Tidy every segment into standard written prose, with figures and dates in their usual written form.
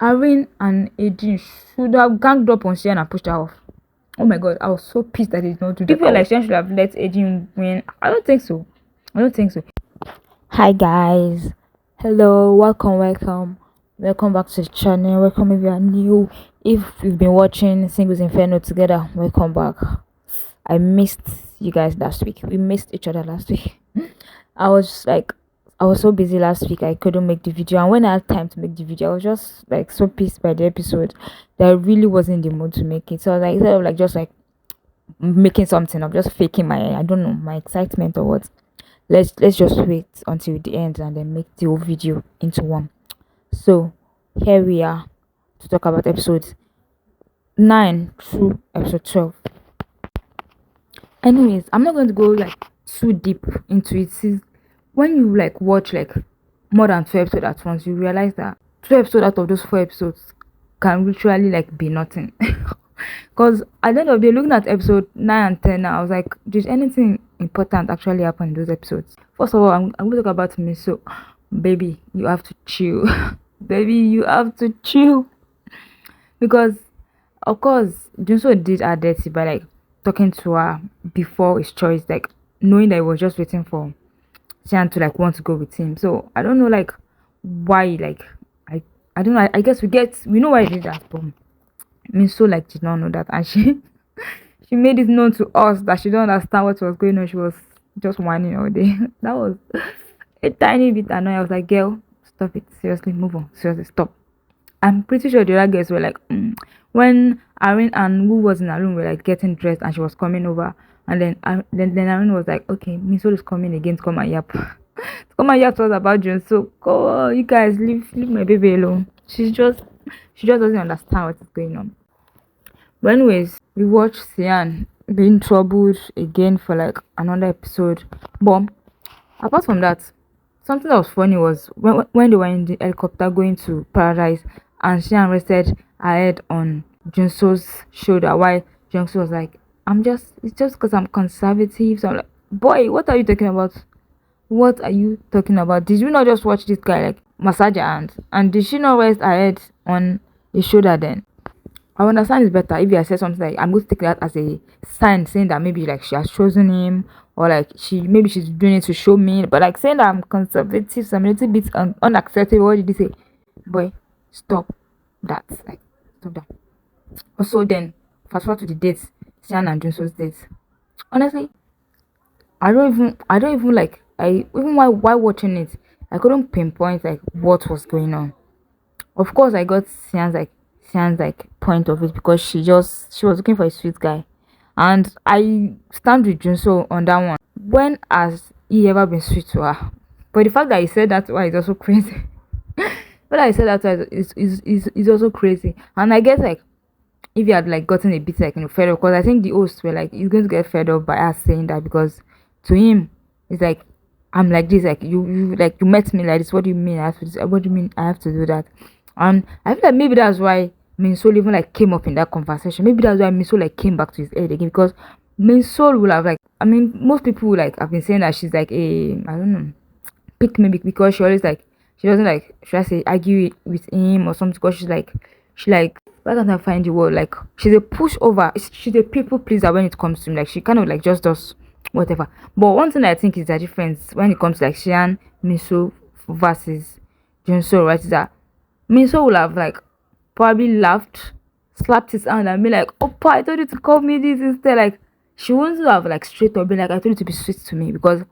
Irene and Adrian should have ganged up on Sian and pushed her off. Oh my god, I was so pissed that they did not do that. People like Sian should have let Adrian win. I don't think so. Hi guys, hello, welcome back to the channel. Welcome if you are new. If you've been watching Singles Inferno together, welcome back. I missed you guys last week. We missed each other last week. I was so busy last week I couldn't make the video, and when I had time to make the video I was just like so pissed by the episode that I really wasn't in the mood to make it. So I was like, instead of like just like making something, I'm just faking my, I don't know, my excitement or what. Let's just wait until the end and then make the whole video into one. So here we are to talk about episode 9 through episode 12. Anyways, I'm not going to go like too deep into it. See, when you like watch like more than 2 episodes at once, you realize that 2 episodes out of those 4 episodes can literally like be nothing. Because at the end of the day, looking at episode 9 and 10 now, I was like, did anything important actually happen in those episodes? First of all, I'm going to talk about me. So baby, you have to chill. Baby, you have to chill. Because of course Junso did her dirty by like talking to her before his choice, like knowing that he was just waiting for Sian to like want to go with him. So I don't know like why, like I don't know, I guess we know why he did that, but Minso like did not know that, and she she made it known to us that she don't understand what was going on. She was just whining all day. That was a tiny bit annoying. I was like, girl, stop it, seriously, move on, seriously, stop. I'm pretty sure the other girls were like, when Irene and who was in her room were like getting dressed and she was coming over, and then Irene was like, okay, Miss is coming again to come and yap. To come and yap to us about June. So go, you guys leave my baby alone. She just doesn't understand what is going on. But anyways, we watched Sian being troubled again for like another episode. But apart from that, something that was funny was when they were in the helicopter going to Paradise, and Sian rested her head on Junso's shoulder while Junso was like, it's just because I'm conservative. So I'm like, boy, what are you talking about? What are you talking about? Did you not just watch this guy like massage her hand? And did she not rest her head on his shoulder then? I understand it's better if you said something like, I'm going to take that as a sign saying that maybe like she has chosen him, or like maybe she's doing it to show me. But like saying that I'm conservative, so I'm a little bit unacceptable. What did you say? Boy, stop that. Like, stop that. Also then, fast forward to the dates, Sian and Junso's dates. Honestly, I don't even like, even while watching it, I couldn't pinpoint like what was going on. Of course I got Sian's point of it, because she was looking for a sweet guy, and I stand with Junso on that one. When has he ever been sweet to her? But the fact that he said that to her is also crazy. But I said that to her is also crazy. And I guess like if you had like gotten a bit like fed up, because I think the hosts were like, he's going to get fed up by us saying that, because to him it's like, I'm like this, like you met me like this, what do you mean I have to do, what do you mean I have to do that? And I feel like maybe that's why Minso even like came up in that conversation. Maybe that's why Minso like came back to his head again, because Minso will have like, I mean, most people like have been saying that she's like a, I don't know, pick me, because she always like, she doesn't like, should I say, argue with him or something, because she like, why can't I find the word, like she's a pushover, she's a people pleaser when it comes to him. Like she kind of like just does whatever. But one thing I think is the difference when it comes to like Sian, Minso versus Junso, right, is that Minso will have like probably laughed, slapped his hand and be like, Oppa, I told you to call me this instead. Like she wouldn't have like straight up been like, I told you to be sweet to me, because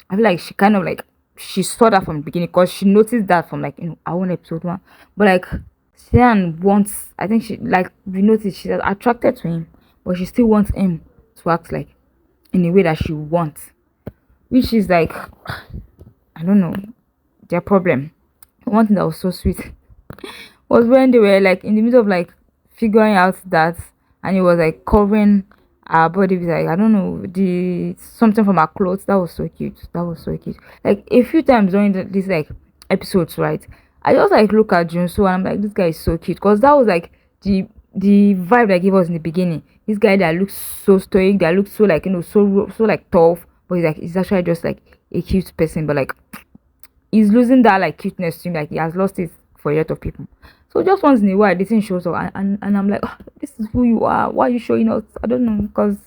I feel like she kind of like, she saw that from the beginning, because she noticed that from like our own episode 1. But like Sian wants, I think she like, we noticed she's attracted to him, but she still wants him to act like in a way that she wants, which is like, I don't know, their problem. One thing that was so sweet was when they were like in the middle of like figuring out that, and it was like covering her body with like, I don't know, the something from her clothes. That was so cute. Like a few times during this like episodes, right, I just like look at Junso and I'm like, this guy is so cute, because that was like the vibe that gave us in the beginning. This guy that looks so stoic, that looks so like, so like tough, but he's actually just like a cute person, but like he's losing that like cuteness to him, like he has lost his for a lot of people. So just once in a while, the thing shows up, and I'm like, "Ah, this is who you are. Why are you showing us? I don't know." Because,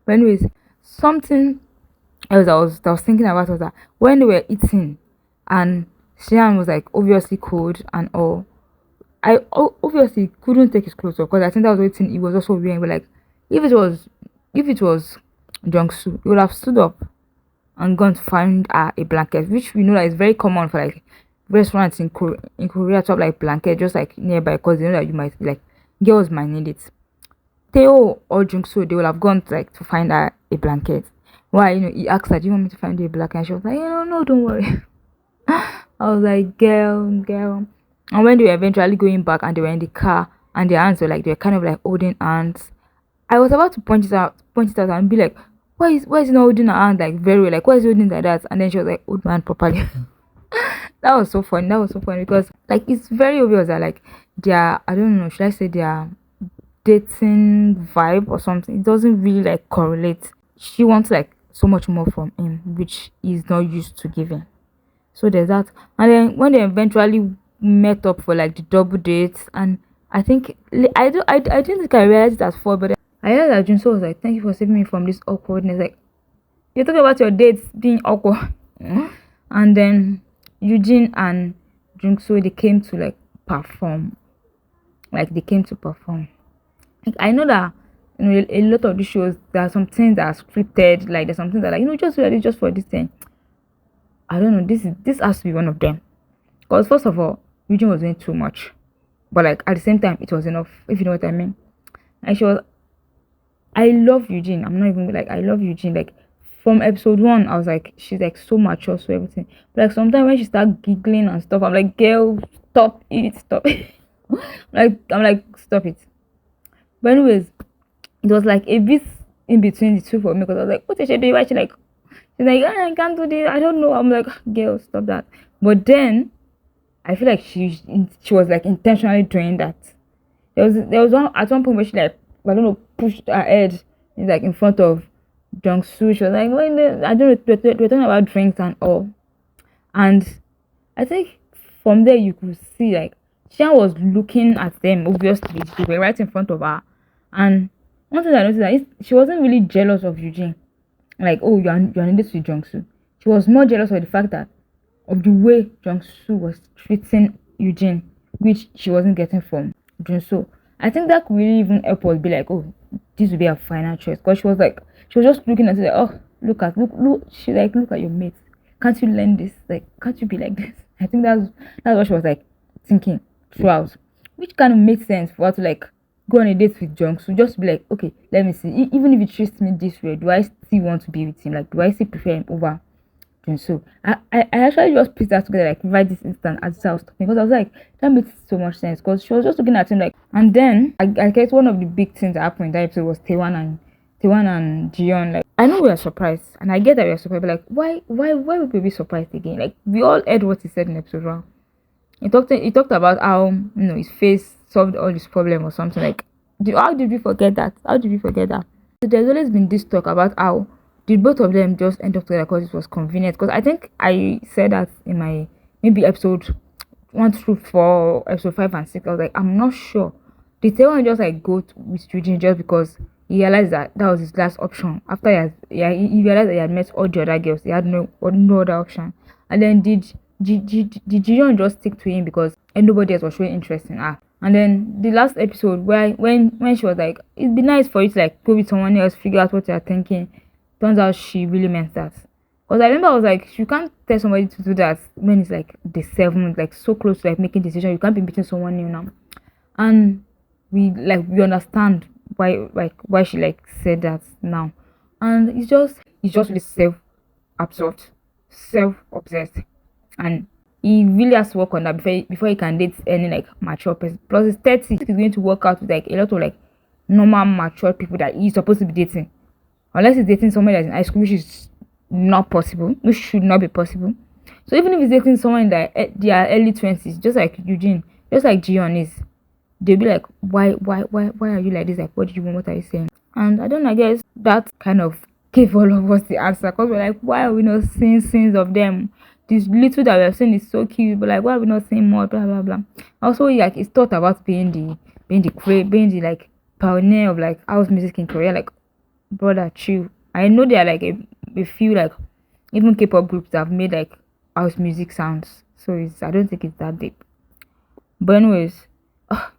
but anyways, something else I was thinking about was that when they were eating, and Shian was like obviously cold and all. Obviously couldn't take his clothes off because I think that was the thing he was also wearing. But like, if it was, if it was Jungsu, he would have stood up and gone to find a blanket, which we know that is very common for like restaurants in Korea to have like blanket just like nearby because they know that you might like girls might need it. Theo or Jungsu, they will have gone to, like to find a blanket. Why, he asked her, "Do you want me to find you a blanket?" And she was like, no, don't worry." I was like, girl. And when they were eventually going back and they were in the car and their hands were like they were kind of like holding hands, I was about to point it out and be like, why is he not holding her hand like very well? Like why is he holding like that? And then she was like, hold my hand properly. That was so funny. That was so funny because like it's very obvious that like their, I don't know, should I say their dating vibe or something, it doesn't really like correlate. She wants like so much more from him, which he's not used to giving. So there's that. And then when they eventually met up for like the double dates, and I think I didn't think I realized it at first, but then I heard that Junso was like, "Thank you for saving me from this awkwardness." Like you're talking about your dates being awkward. And then Eugene and Junso, they came to like perform. Like they came to perform. Like I know that a lot of the shows there are some things that are scripted, like there's something that like just do it just for this thing. I don't know. This has to be one of them. Because first of all, Eugene was doing too much, but like at the same time, it was enough. If you know what I mean. And she was. I love Eugene. I'm not even like I love Eugene. Like from episode 1, I was like, she's like so mature, so everything. But like sometimes when she starts giggling and stuff, I'm like, girl, stop it, stop it. I'm like, stop it. But anyways, it was like a bit in between the two for me because I was like, what is she doing? Why she like? She's like, I can't do this. I don't know. I'm like, girl, stop that. But then I feel like she was like intentionally doing that. There was one at one point where she like I don't know pushed her head like in front of Jungsu. She was like, I don't know. We're talking about drinks and all, and I think from there you could see like Xian was looking at them. Obviously, they were right in front of her, and one thing I noticed that she wasn't really jealous of Eugene. Like, oh, you're needed to Jungsu. She was more jealous of the fact that of the way Jungsu was treating Eugene, which she wasn't getting from Junso. I think that could really even help us be like, oh, this would be a final choice. Because she was just looking at it like, oh, look. She like, look at your mates. Can't you learn this? Like, can't you be like this? I think that's what she was like thinking throughout, which kind of makes sense for her to like go on a date with Jungsu, just be like, okay, let me see. Even if he treats me this way, do I still want to be with him? Like, do I still prefer him over Junso? I actually just put that together like right this instant as I was talking because I was like, that makes so much sense because she was just looking at him like, and then I guess one of the big things that happened in that episode was Taewan and Jiyeon. Like, I know we are surprised, and I get that we are surprised, but like, why would we be surprised again? Like, we all heard what he said in episode 1. He talked about how his face solved all his problem or something like. How did we forget that? So there's always been this talk about how did both of them just end up together because it was convenient. Because I think I said that in my maybe episode 1 through 4, episode 5 and 6. I was like, I'm not sure. Did Taewon just like go with Eugene just because he realized that was his last option after he realized that he had met all the other girls, he had no other option, and then did Jiyeon just stick to him because nobody else was showing interest in her? And then the last episode where when she was like, it'd be nice for you to like go with someone else, figure out what you're thinking, turns out she really meant that. Because I remember I was like, you can't tell somebody to do that when it's like the 7th, like so close to like making decision. You can't be meeting someone new now. And we understand why she like said that now. And it's just really self-absorbed, self-obsessed, and he really has to work on that before he can date any like mature person. Plus he's 30, he's going to work out with like a lot of like normal mature people that he's supposed to be dating, unless he's dating someone that's in high school, which is not possible, which should not be possible. So even if he's dating someone in their early 20s, just like Eugene, just like Jiyeon is, they'll be like, why are you like this? Like, what do you want? What are you saying? And I don't know, I guess that kind of gave all of us the answer because we're like, why are we not seeing scenes of them this little that we have seen is so cute, but like why are we not seeing more? Blah blah blah. Also, like it's thought about being the like pioneer of like house music in Korea. Like, brother, chill. I know there are like a few like even K-pop groups that have made like house music sounds. So I don't think it's that deep. But anyways,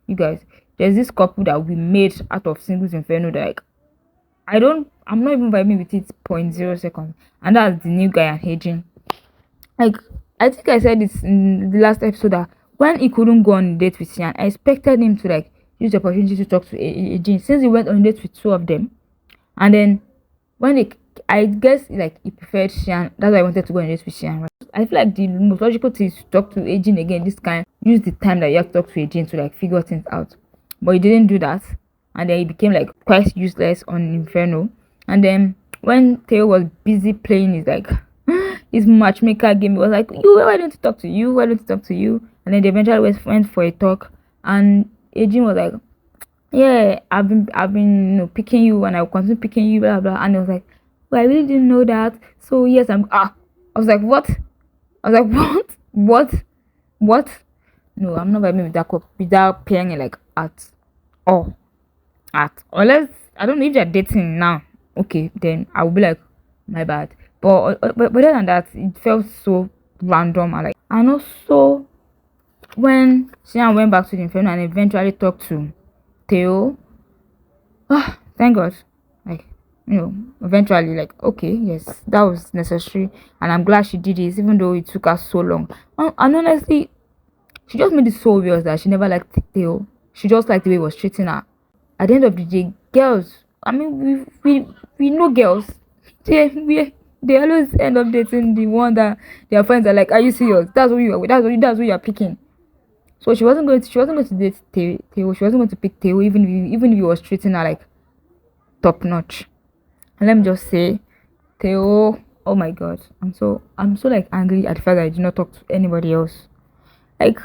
you guys, there's this couple that we made out of singles Inferno that like I'm not even vibing with it 0.0 seconds. And that's the new guy and Hejin. Like I think I said this in the last episode that when he couldn't go on a date with Sian, I expected him to like use the opportunity to talk to Hejin since he went on a date with two of them. And then when they I guess like he preferred Sian, that's why I wanted to go on a date with Sian. Right? I feel like the most logical thing is to talk to Ejin again this kind. Use the time that you have to talk to Ejin to like figure things out. But he didn't do that. And then he became like quite useless on Inferno. And then when Theo was busy playing his matchmaker game, he was like, why don't you talk to you? Why don't you talk to you? And then they eventually went for a talk. And Ejin was like, yeah, I've been picking you and I'll continue picking you, blah blah. And I was like, well, I really didn't know that. So yes, I was like, what? I was like, what? No, I'm not vibing with that pairing like at all. Unless I don't know if they're dating now. Okay, then I will be like, my bad. But other than that, it felt so random. And also when Sian went back to the Inferno and eventually talked to Theo, thank God. Like, eventually, like, okay, yes, that was necessary, and I'm glad she did this, even though it took her so long. And honestly, she just made it so obvious that she never liked Theo. She just liked the way he was treating her. At the end of the day, girls, I mean, we know girls. They always end up dating the one that their friends are like, are you serious? That's what you are picking. So she wasn't going to date Theo. She wasn't going to pick Theo even if he was treating her like top notch. And let me just say, Theo, oh my god, I'm so like angry at the fact that I did not talk to anybody else. Like,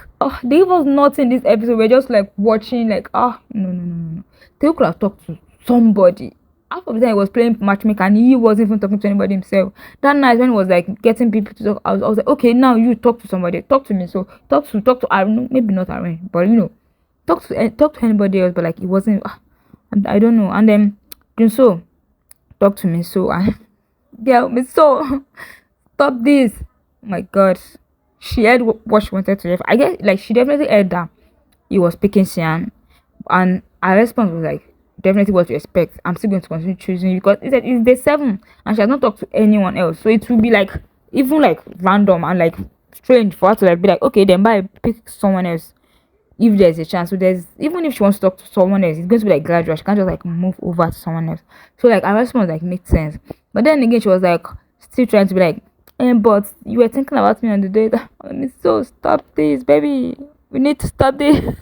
there was nothing in this episode. We're just like watching, like, no. Theo could have talked to somebody. Half of the time he was playing matchmaker and he wasn't even talking to anybody himself. That night when he was like getting people to talk, I was like, okay, now you talk to somebody, talk to me. So talk to Aaron, maybe not Aaron, but talk to anybody else. But like it wasn't. I don't know. And then Junso talk to me. So girl, me so stop this. Oh my god, she heard what she wanted to hear. I guess like she definitely heard that he was picking Sian, and her response was like, definitely what you expect. I'm still going to continue choosing you because it's day 7 and she has not talked to anyone else. So it will be like even like random and like strange for her to like be like, okay, then bye, pick someone else if there's a chance. So there's even if she wants to talk to someone else, it's going to be like gradual. She can't just like move over to someone else. So like her response like makes sense. But then again, she was like still trying to be like, but you were thinking about me on the day that so stop this, baby. We need to stop this.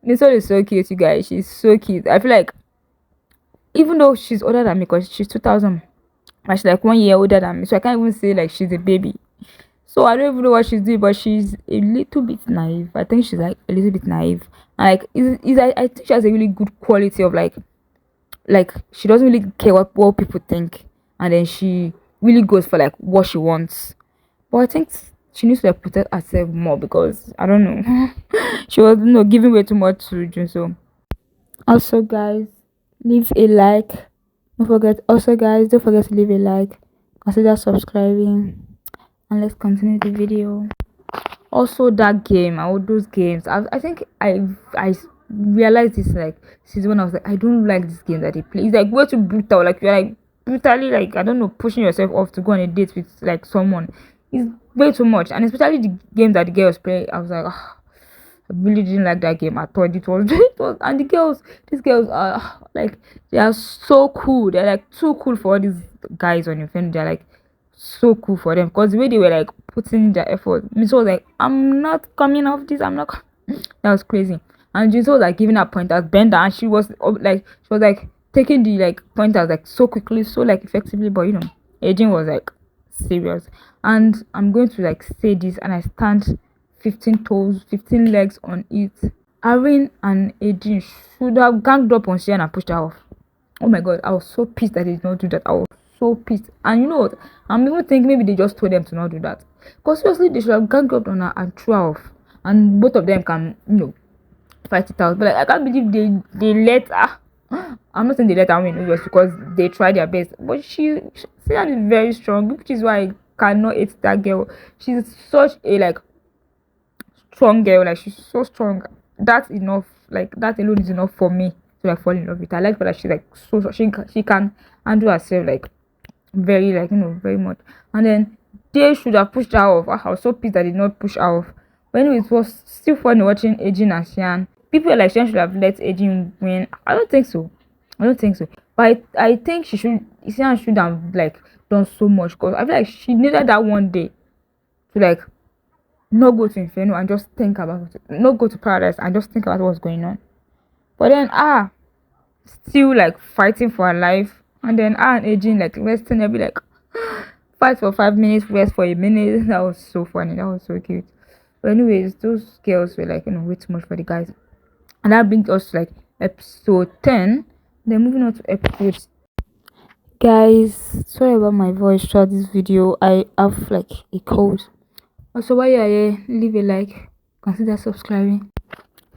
Nicole is so cute, you guys. She's so cute. I feel like even though she's older than me, because she's 2000, and she's like 1 year older than me, so I can't even say like she's a baby. So I don't even know what she's doing, but she's a little bit naive. I think she's like a little bit naive, and like I think she has a really good quality of like she doesn't really care what people think, and then she really goes for like what she wants. But I think she needs to like protect herself more because I don't know. She was giving way too much to Jun. So also guys, leave a like. Don't forget to leave a like. Consider subscribing and let's continue the video. Also that game, all those games, I think I realized this like since when I was like, I don't like this game that they play. It's like way too brutal. Like you're like brutally like I don't know pushing yourself off to go on a date with like someone. It's way too much, and especially the game that the girls play. I was like, I really didn't like that game at all. It was, and these girls are like they are so cool. They're like too cool for all these guys on your phone. They're like so cool for them because the way they were like putting their effort. Miss was like, I'm not coming off this. I'm not. That was crazy. And Jinso was like giving her pointers, Bender, and she was like taking the like pointers like so quickly, so like effectively. But Ejin was like serious. And I'm going to like say this, and I stand 15 toes, 15 legs on it. Arin and Ejin should have ganged up on Sian and pushed her off. Oh my god, I was so pissed that they did not do that. I was so pissed. And you know what? I'm even thinking maybe they just told them to not do that. Because seriously, they should have ganged up on her and threw her off. And both of them can, fight it out. But like, I can't believe they let her. I'm not saying they let her win, just because they tried their best. But Sian is very strong, which is why I cannot hate that girl. She's such a like strong girl. Like she's so strong. That's enough. Like that alone is enough for me to like fall in love with her. I like that she's like so she can handle herself like very like very much. And then they should have pushed her off. I was so pissed that they did not push her off. But anyway, it was still fun watching Ejin and Sian. People were like Sian should have let Ejin win. I don't think so. I don't think so. But I think Sian should have like done so much because I feel like she needed that one day to like not go to Inferno and just think about it. Not go to Paradise and just think about what's going on. But then still like fighting for her life. And then and Ejin like resting there be like fight for 5 minutes, rest for a minute. That was so funny. That was so cute. But anyways, those girls were like, way too much for the guys. And that brings us to like episode 10. Then moving on to episode. Guys, sorry about my voice throughout this video. I have like a cold. Also, while you are here, leave a like, consider subscribing.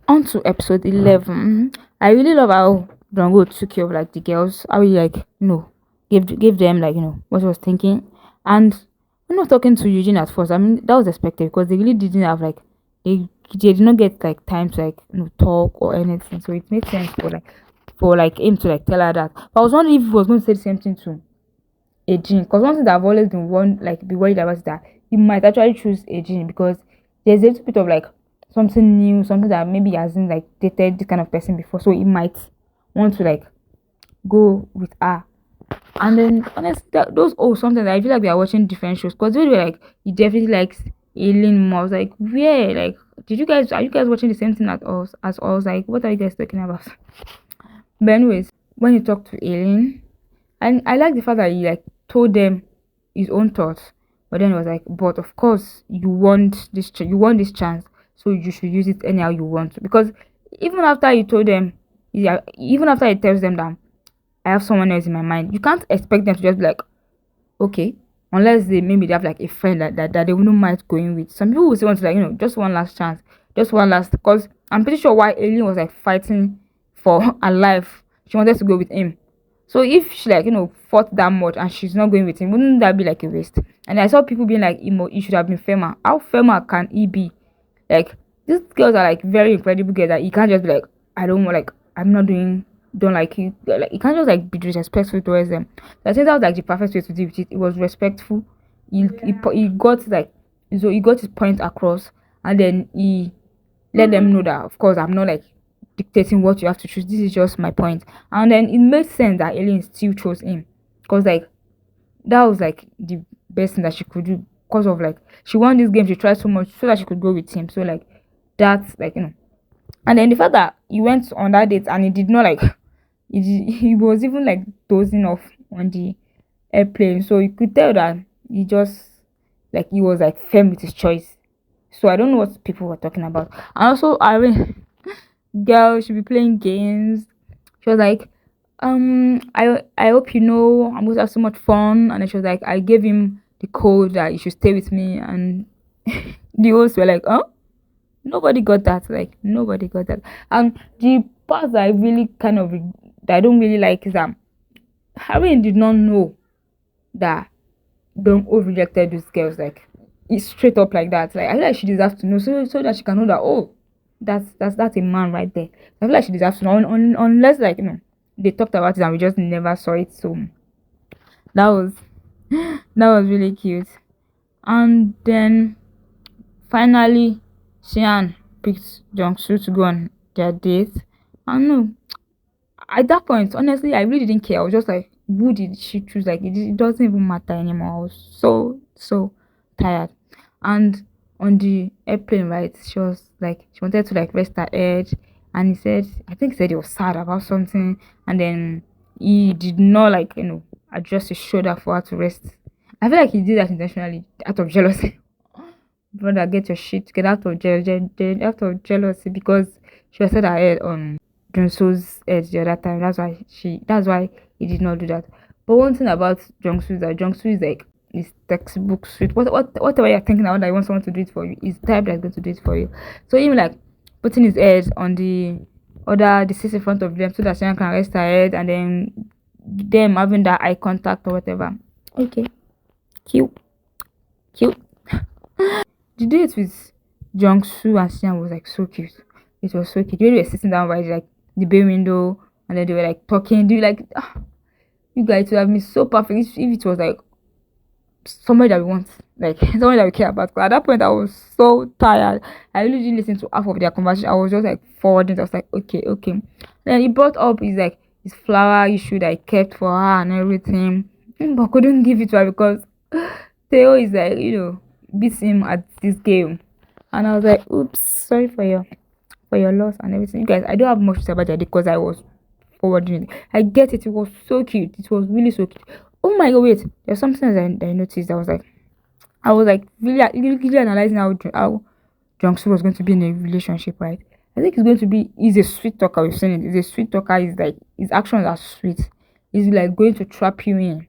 On to episode 11. I really love how Drongo took care of like the girls. I really like, give them like, what I was thinking. And I'm not talking to Eugene at first. I mean, that was expected because they really didn't have like, they did not get like time to like, talk or anything. So it makes sense for him to like tell her that. But I was wondering if he was going to say the same thing to Eugene, because one thing that I've always been be worried about is that he might actually choose Eugene because there's a little bit of like something new, something that maybe he hasn't like dated this kind of person before, so he might want to like go with her. And then honestly, something that I feel like we are watching different shows because they were like he definitely likes Aileen more. I was like, where? Like, are you guys watching the same thing as us? Like, what are you guys talking about? But anyways, when he talked to Aileen, and I like the fact that he like told them his own thoughts, but then it was like, but of course you want this chance, so you should use it anyhow you want to. Because even after he told them, even after he tells them that I have someone else in my mind, you can't expect them to just be like, okay, unless they have like a friend that they wouldn't mind going with. Some people will say want to like just one last chance, just one last, because I'm pretty sure why Aileen was like fighting for her life, she wanted to go with him. So if she like fought that much and she's not going with him, wouldn't that be like a waste? And I saw people being like, he should have been firmer. How firmer can he be? Like, these girls are like very incredible girls that you can't just be like, I don't want, like, I'm not doing, don't like you. Like, you can't just like be disrespectful towards them. So I think that was like the perfect way to do it. It was respectful. He got like, so he got his point across, and then he let them know that of course I'm not like dictating what you have to choose. This is just my point. And then it made sense that Aileen still chose him because like that was like the best thing that she could do because of like she won this game. She tried so much so that she could go with him. So like that's like and then the fact that he went on that date and he did not like he was even like dozing off on the airplane, so you could tell that he just like he was like firm with his choice. So I don't know what people were talking about. And also girl should be playing games. She was like, I hope I'm going to have so much fun. And then she was like, I gave him the code that he should stay with me. And the hosts were like, oh, nobody got that. Like, nobody got that. And the part that I really that I don't really like is that Harry did not know that Don O rejected these girls. Like, it's straight up like that. Like, I feel like she deserves to know so that she can know that, oh, that's a man right there. I feel like she deserves to know unless like they talked about it and we just never saw it. So that was really cute. And then finally Xian picked Jungsu to go on their date. And no, at that point honestly I really didn't care. I was just like, who did she choose? Like it doesn't even matter anymore. I was so tired. And on the airplane, right, she was like she wanted to like rest her head, and I think he said he was sad about something, and then he did not like adjust his shoulder for her to rest. I feel like he did that intentionally out of jealousy. Brother, get your shit together out of jealousy, because she was set her head on Junso's head the other time. That's why he did not do that. But one thing about Jungsu is that Jungsu is like is textbook sweet. Whatever you're thinking about that you want someone to do it for you is type that's going to do it for you. So even like putting his head on the seat in front of them so that someone can rest her head, and then them having that eye contact or whatever. Okay, cute, cute. The date with Jungsu and Sian was like so cute. It was so cute. They were sitting down by like the bay window, and then they were like talking. They were like, you guys would have been so perfect if it was like somebody that we want, like somebody that we care about. But at that point, I was so tired. I really didn't listen to half of their conversation. I was just like forwarding. I was like, okay, okay. Then he brought up his flower issue that I kept for her and everything, but couldn't give it to her because Theo is like, beats him at this game. And I was like, oops, sorry for your loss and everything. You guys, I don't have much to say about that because I was forwarding it. I get it. It was so cute. It was really so cute. Oh my god, wait. There's something that I noticed. I was like really analyzing how Jungsu was going to be in a relationship, right? I think he's a sweet talker. We've seen it. He's a sweet talker. He's like, his actions are sweet. He's like going to trap you in,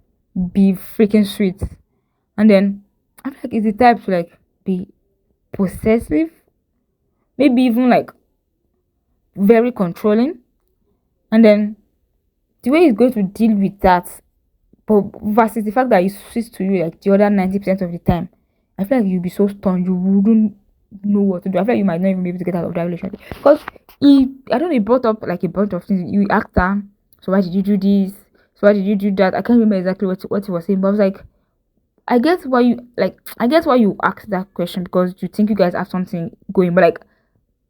be freaking sweet. And then I feel like he's the type to like be possessive, maybe even like very controlling. And then the way he's going to deal with that, but versus the fact that he switches to you like the other 90% of the time, I feel like you'll be so stunned, you wouldn't know what to do. I feel like you might not even be able to get out of that relationship. Because I don't know, he brought up like a bunch of things. You asked her, so why did you do this? So why did you do that? I can't remember exactly what he was saying, but I was like, I guess why you asked that question, because you think you guys have something going, but like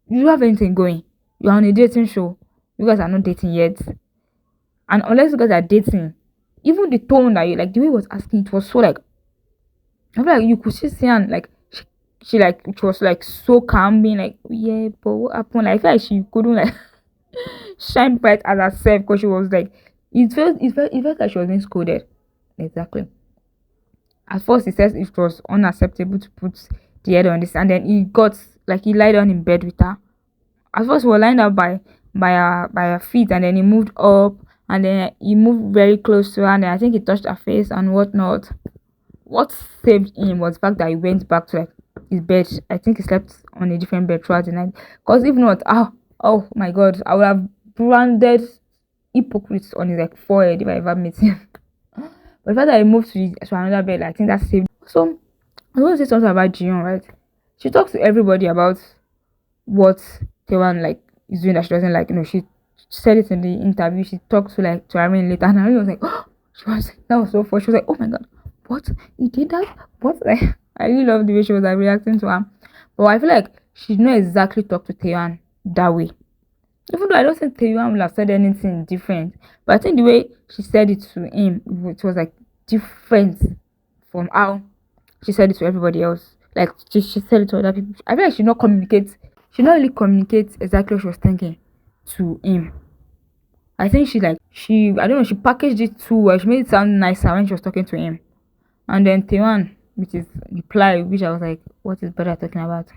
you don't have anything going. You're on a dating show. You guys are not dating yet. And unless you guys are dating, even the tone that you like, the way he was asking, it was so like, I feel like you could see and like she like it was like so calm, being like, yeah, but what happened? Like, I feel like she couldn't like shine bright as herself because she was like, it felt like she was being scolded. Exactly. At first, he says it was unacceptable to put the head on this, and then he lied down in bed with her. At first, we were lying down by her feet, and then he moved up, and then he moved very close to her, and then I think he touched her face and whatnot. What saved him was the fact that he went back to like his bed. I think he slept on a different bed throughout the night. Because if not, oh my god, I would have branded hypocrites on his like forehead if I ever met him. But the fact that he moved to another bed, I think that saved. So I want to say something about Jiyeon, right? She talks to everybody about what Taewon like is doing that she doesn't like. She said it in the interview. She talked to Irene later, and Irene was like, oh, that was so funny. She was like, oh my god, what, he did that? What? Like, I really love the way she was like reacting to her. But I feel like she did not exactly talk to Taewon that way. Even though I don't think Taewon will have said anything different, but I think the way she said it to him, it was like different from how she said it to everybody else. Like she said it to other people. I feel like she not really communicate exactly what she was thinking to him. I think she I don't know, she packaged it too well. She made it sound nicer when she was talking to him. And then Taewon, which is reply, which I was like, what is better talking about?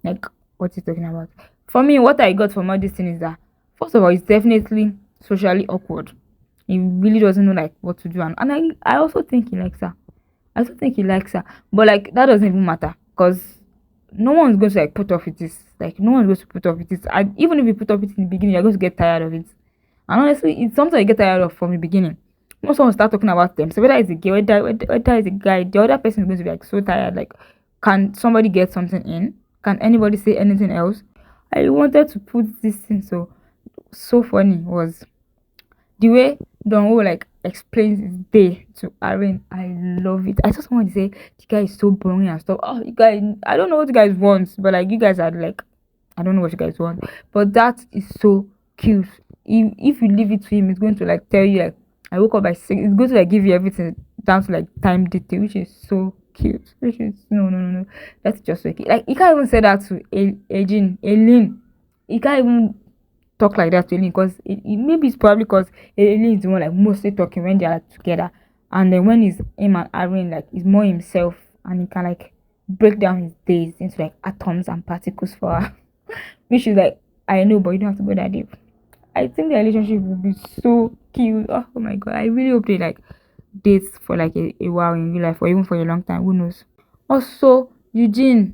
Like, what is talking about? For me, what I got from all this thing is that, first of all, it's definitely socially awkward. He really doesn't know like what to do, and I also think he likes her. But like that doesn't even matter because no one's going to like put off with this. Like no one's going to put off with this. Even if you put off with it in the beginning, you're going to get tired of it. And honestly, it's something you get tired of from the beginning. Once someone start talking about them, so whether it's a girl, whether it's a guy, the other person is going to be like so tired. Like, can somebody get something in? Can anybody say anything else? I wanted to put this in so funny was the way Donwo like explains his day to Aaron. I love it. I saw someone say the guy is so boring and stuff. Oh, you guys, I don't know what you guys want, but like you guys are like, I don't know what you guys want, but that is so cute. If you leave it to him, it's going to like tell you like, I woke up by 6. It's going to like give you everything down to like time detail, which is so cute. Which is no. That's just so cute. Like he can't even say that to Eileen. He can't even talk like that to Eileen because maybe it's probably because Eileen is the one like mostly talking when they are like, together, and then when he's him and Irene, like he's more himself and he can like break down his days into like atoms and particles for her. Which is like, I know, but you don't have to go that deep. I think the relationship will be so cute. Oh my god, I really hope they like date for like a while in real life or even for a long time. Who knows? Also, Eugene's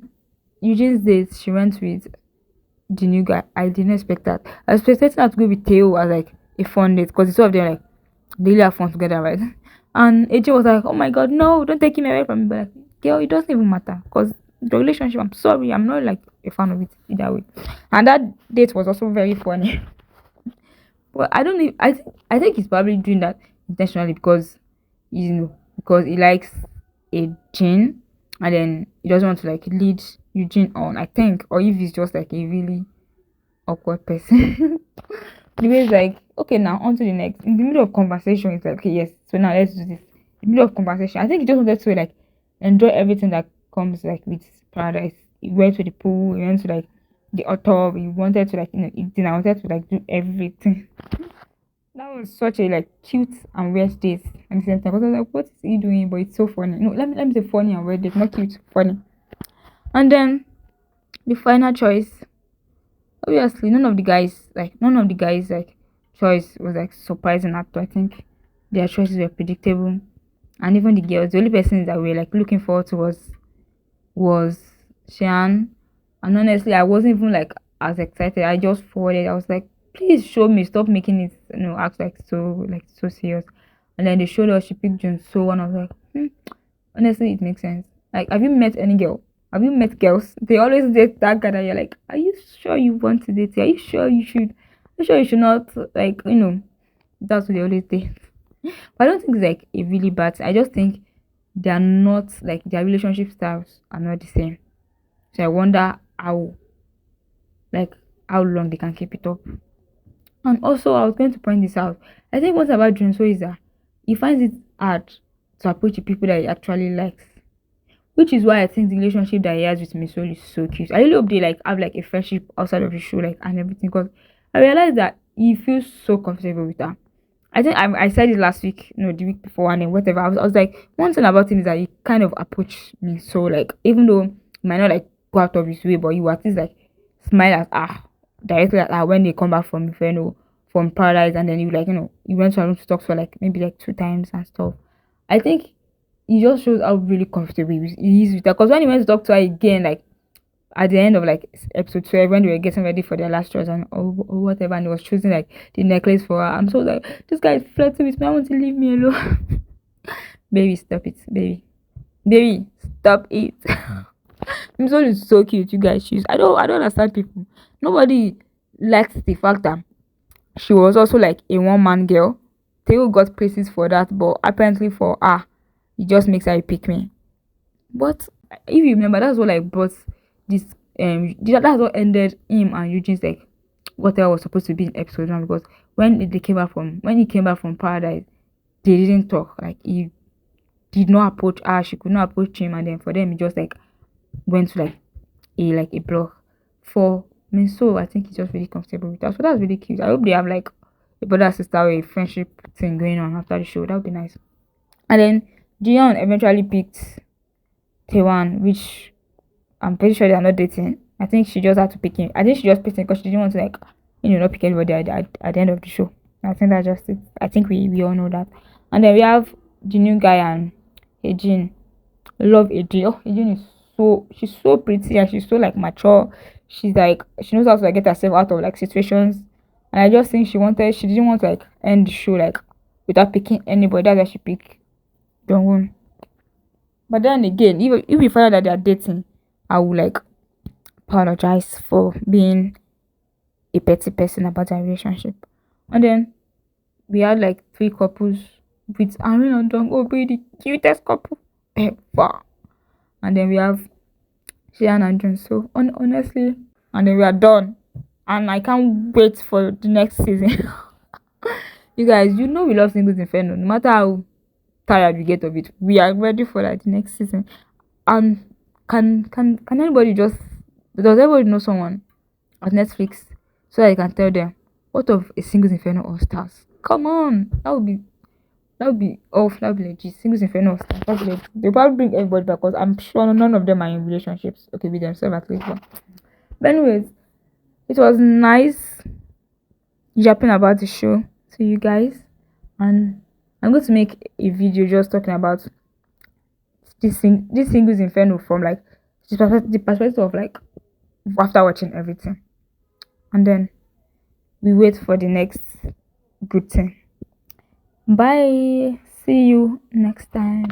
date, she went with the new guy. I didn't expect that. I was expecting her to go with Theo as like a fun date because the two of them like they really have fun together, right? And AJ was like, "Oh my god, no, don't take him away from me." But like, girl, it doesn't even matter because the relationship. I'm sorry, I'm not like a fan of it either way. And that date was also very funny. But I don't know. I think he's probably doing that intentionally because because he likes a Jane and then he doesn't want to like lead Eugene on. I think, or if he's just like a really awkward person. The way it's like, okay, now on to the next. In the middle of conversation, it's like, okay, yes, so now let's do this. In the middle of conversation, I think he just wanted to like enjoy everything that comes like with paradise. He went to the pool, he went to like the author, he wanted to like eat dinner, I wanted to like do everything. That was such a like cute and weird date at the same time. Because I was like, what is he doing? But it's so funny. No, let me say funny and weird date, not cute, funny. And then the final choice, obviously none of the guys like choice was like surprising at all. I think their choices were predictable. And even the girls, the only person that we were like looking forward to was Shan. And honestly, I wasn't even like as excited. I just forwarded. I was like, please show me. Stop making it, act like so serious. And then they showed us she picked June so, and I was like, honestly, it makes sense. Like, have you met any girl? Have you met girls? They always date that guy that you're like, are you sure you want to date? Are you sure you should? Are you sure you should not? Like, that's what they always date. But I don't think it's like a really bad thing. I just think they are not like their relationship styles are not the same. So I wonder like how long they can keep it up. And also, I was going to point this out. I think what's about Junso is that he finds it hard to approach the people that he actually likes, which is why I think the relationship that he has with Miss Soul is so cute. I really hope they like have like a friendship outside of the show, like and everything. Because I realized that he feels so comfortable with her. I think I said it last week, the week before, and then whatever. I was like, one thing about him is that he kind of approached me so like, even though he might not like go out of his way, but he will at least like smile at directly at her when they come back from Inferno, from Paradise, and then you like he went to her room to talk to her like maybe like 2 times and stuff. I think he just shows how really comfortable he is with her. Because when he went to talk to her again, like at the end of like episode 12, when they were getting ready for their last choice and or whatever, and he was choosing like the necklace for her, I'm so like, this guy is flirting with me. I want to leave me alone. Baby, stop it, baby, stop it. Miss is so cute, you guys. I don't understand people. Nobody likes the fact that she was also like a one-man girl. Theo got praises for that, but apparently for her, it just makes her a pick me. But if you remember, that's what like brought this that's what ended him and Eugene's like whatever was supposed to be in episode 1, because when he came back from Paradise, they didn't talk. Like he did not approach her, she could not approach him, and then for them he just like went to like a block. For me, so I think he's just really comfortable with that. So that's really cute. I hope they have like a brother sister or a friendship thing going on after the show. That would be nice. And then Dion eventually picked Taiwan, which I'm pretty sure they are not dating. I think she just had to pick him. I think she just picked him because she didn't want to like not pick anybody at the end of the show. I think that's just it. I think we all know that. And then we have the new guy and Ejin. Love Ejin. Oh, Ejin is she's so pretty and she's so like mature. She's like she knows how to like get herself out of like situations. And I just think she didn't want to like end the show like without picking anybody. That's why she picked Jongwon. But then again, if we find out that they are dating, I will like apologize for being a petty person about our relationship. And then we had like 3 couples with Irene and Dong. Oh, be the cutest couple ever. And then we have Shian and Jun. So honestly, and then we are done. And I can't wait for the next season. You guys, we love Singles Inferno. No matter how tired we get of it, we are ready for like the next season. And can anybody does everybody know someone at Netflix so that I can tell them what of a Singles Inferno All Stars? Come on, that would be off. That would be legit. Singles Inferno All Stars. That would be legit. They'll probably bring everybody back because I'm sure none of them are in relationships. Okay, with themselves at least. But anyways, it was nice yapping about the show to you guys, and I'm going to make a video just talking about this singles Inferno from like the perspective of like after watching everything, and then we wait for the next good thing. Bye. See you next time.